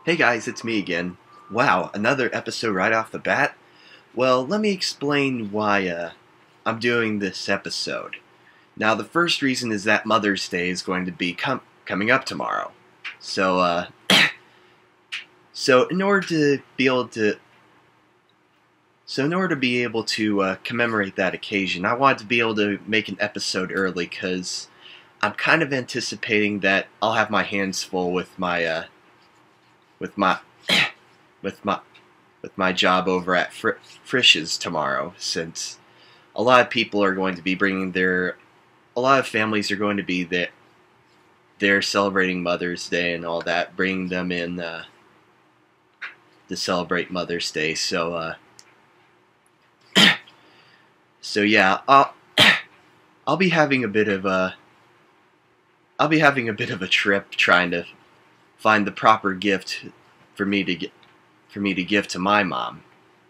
Hey guys, it's me again. Wow, another episode right off the bat? Well, let me explain why I'm doing this episode. Now, the first reason is that Mother's Day is going to be coming up tomorrow. So, so in order to be able to commemorate that occasion, I wanted to be able to make an episode early because I'm kind of anticipating that I'll have my hands full with my with my with my with my job over at Frisch's tomorrow, since a lot of people are going to be a lot of families are going to be there. They're celebrating Mother's Day and all that, bringing them in to celebrate Mother's Day. So yeah, I'll be having a bit of a trip trying to find the proper gift for me to give to my mom,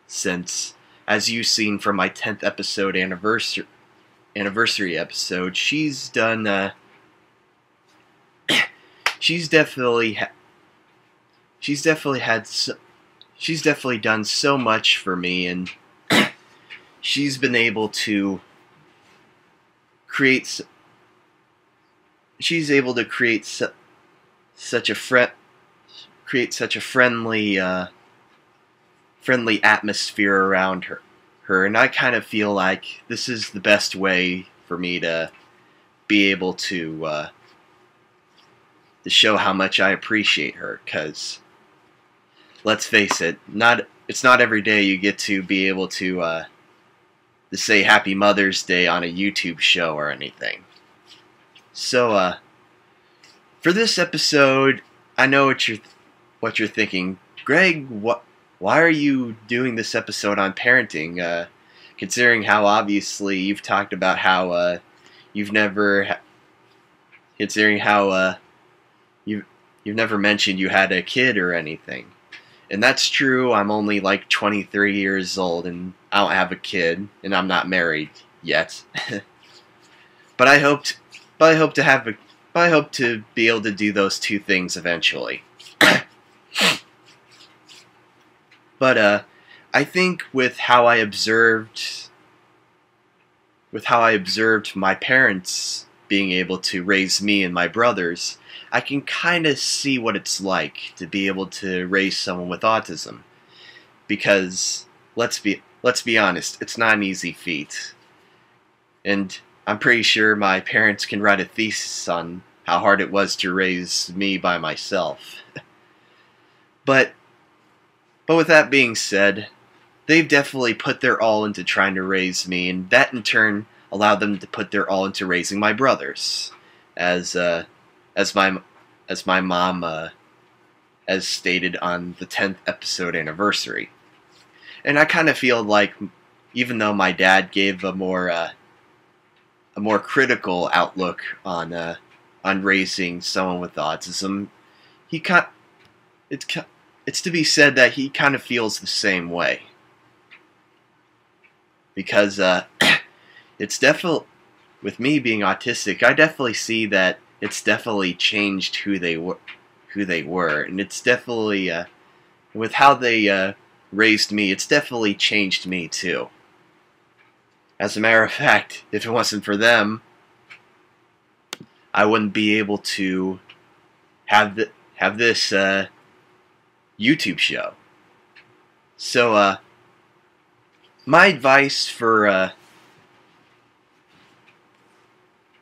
since, as you've seen from my 10th episode anniversary episode, she's done she's definitely done so much for me, and she's been able to create such a friendly atmosphere around her, and I kind of feel like this is the best way for me to be able to show how much I appreciate her. Because let's face it, it's not every day you get to be able to say Happy Mother's Day on a YouTube show or anything. So for this episode, I know what you're thinking, Greg. Why are you doing this episode on parenting? Considering how obviously you've talked about how you've never mentioned you had a kid or anything. And that's true. I'm only like 23 years old, and I don't have a kid, and I'm not married yet. But I hope to be able to do those two things eventually. But I think with how I observed my parents being able to raise me and my brothers, I can kind of see what it's like to be able to raise someone with autism. Because let's be honest, it's not an easy feat. And I'm pretty sure my parents can write a thesis on how hard it was to raise me by myself. But with that being said, they've definitely put their all into trying to raise me, and that in turn allowed them to put their all into raising my brothers, as my mom as stated on the 10th episode anniversary. And I kind of feel like, even though my dad gave a more critical outlook on raising someone with autism, it's to be said that he kind of feels the same way. Because it's definitely, with me being autistic, I definitely see that it's definitely changed who they were, and it's definitely with how they raised me, it's definitely changed me too. As a matter of fact, if it wasn't for them, I wouldn't be able to have this YouTube show. So my advice for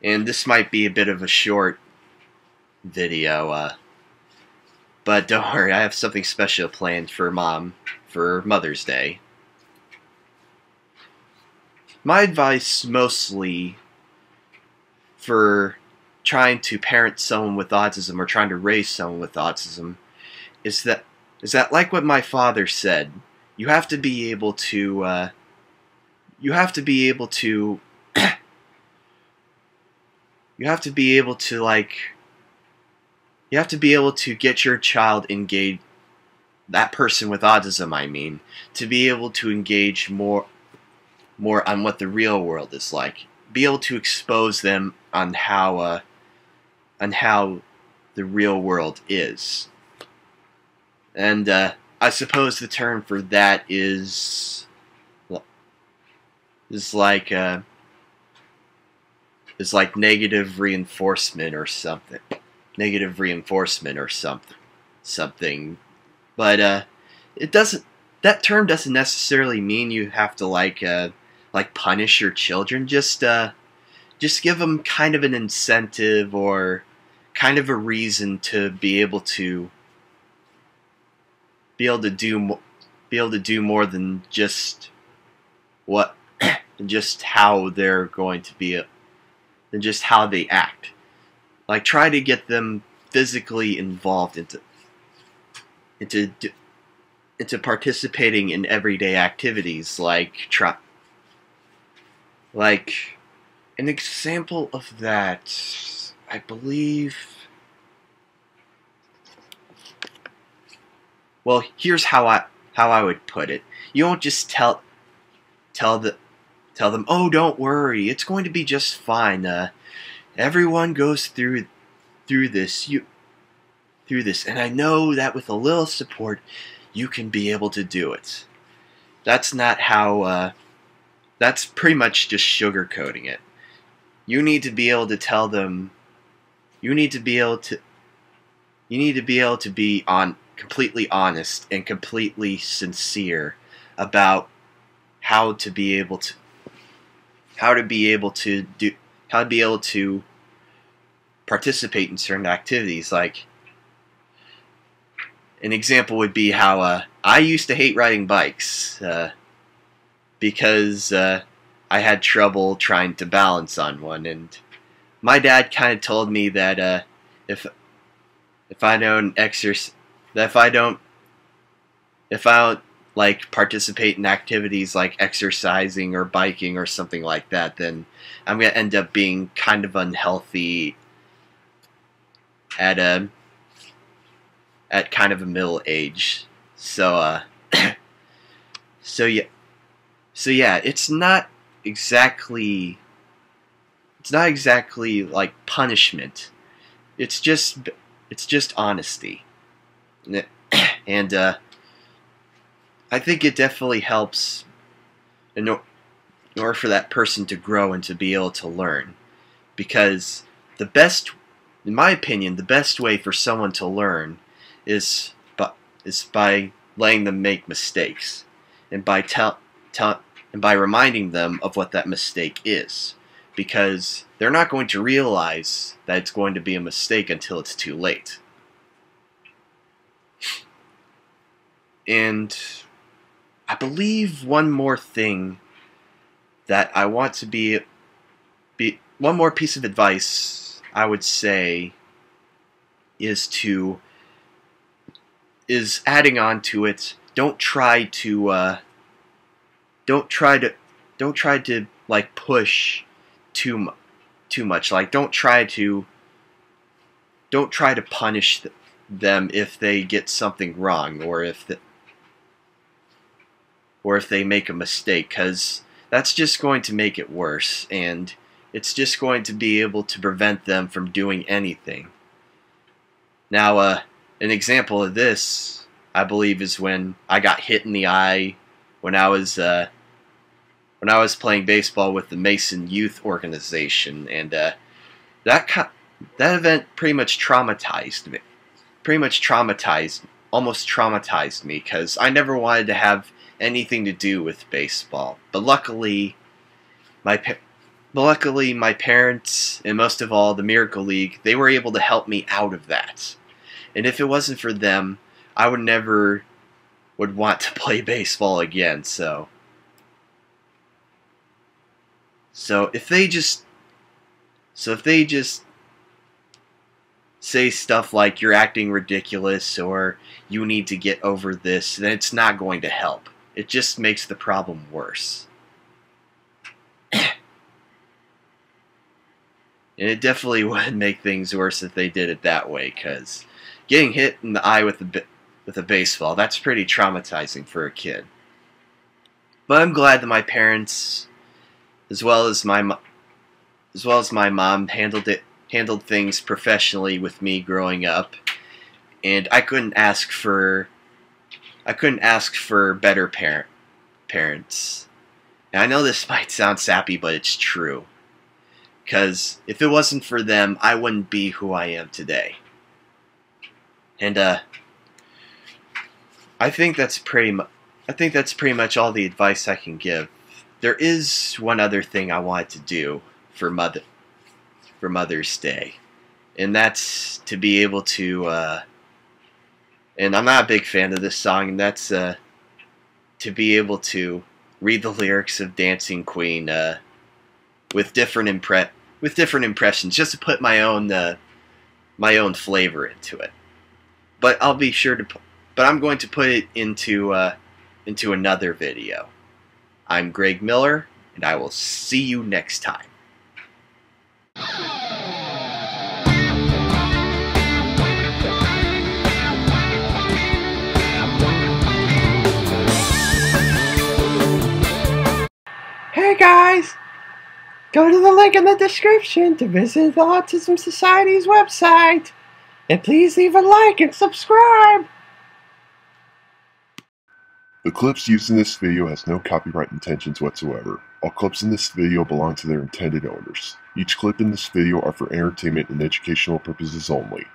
and this might be a bit of a short video, but don't worry, I have something special planned for Mom for Mother's Day. My advice mostly for trying to parent someone with autism, or trying to raise someone with autism, is that like what my father said, you have to be able to you have to be able to get your child engaged, that person with autism, I mean, to be able to engage more on what the real world is like. Be able to expose them on how the real world is. And I suppose the term for that is like negative reinforcement or something. Negative reinforcement or something. But it doesn't. That term doesn't necessarily mean you have to like punish your children. Just give them kind of an incentive or kind of a reason to be able to do more than just just how they're going to be than just how they act. Like, try to get them physically involved into participating in everyday activities, like an example of that, I believe. Well, here's how I would put it. You don't just tell them, oh, don't worry, it's going to be just fine. Everyone goes through this. And I know that with a little support, you can be able to do it. That's not how. That's pretty much just sugarcoating it. You need to be able to tell them. You need to be able to be completely honest and completely sincere about how to be able to participate in certain activities. Like, an example would be how I used to hate riding bikes because I had trouble trying to balance on one, and my dad kind of told me that if I don't like participate in activities like exercising or biking or something like that, then I'm gonna end up being kind of unhealthy at kind of a middle age. So yeah, it's not exactly like punishment. It's just honesty. And I think it definitely helps in order for that person to grow and to be able to learn. Because in my opinion, the best way for someone to learn is by letting them make mistakes, and by reminding them of what that mistake is. Because they're not going to realize that it's going to be a mistake until it's too late. And I believe one more thing that I want to be one more piece of advice I would say is adding on to it. Don't try to like push too much. Like, don't try to punish them if they get something wrong, or if they make a mistake, because that's just going to make it worse, and it's just going to be able to prevent them from doing anything. Now, an example of this, I believe, is when I got hit in the eye when I was playing baseball with the Mason Youth Organization, and that event pretty much traumatized me. Almost traumatized me, because I never wanted to have anything to do with baseball. But luckily, my parents, and most of all the Miracle League, they were able to help me out of that. And if it wasn't for them, I would never want to play baseball again. So if they just say stuff like, you're acting ridiculous, or you need to get over this, then it's not going to help. It just makes the problem worse. And it definitely would make things worse if they did it that way, because getting hit in the eye with a baseball, that's pretty traumatizing for a kid. But I'm glad that my parents, as well as my mom, handled things professionally with me growing up, and I couldn't ask for I couldn't ask for better parents. And I know this might sound sappy, but it's true. Because if it wasn't for them, I wouldn't be who I am today. And I think that's pretty much all the advice I can give. There is one other thing I wanted to do for Mother's Day, and that's to be able to. And I'm not a big fan of this song, and that's to be able to read the lyrics of Dancing Queen with different impressions, just to put my own flavor into it. But I'll be sure to. But I'm going to put it into another video. I'm Greg Miller, and I will see you next time. Hey guys! Go to the link in the description to visit the Autism Society's website. And please leave a like and subscribe! The clips used in this video has no copyright intentions whatsoever. All clips in this video belong to their intended owners. Each clip in this video are for entertainment and educational purposes only.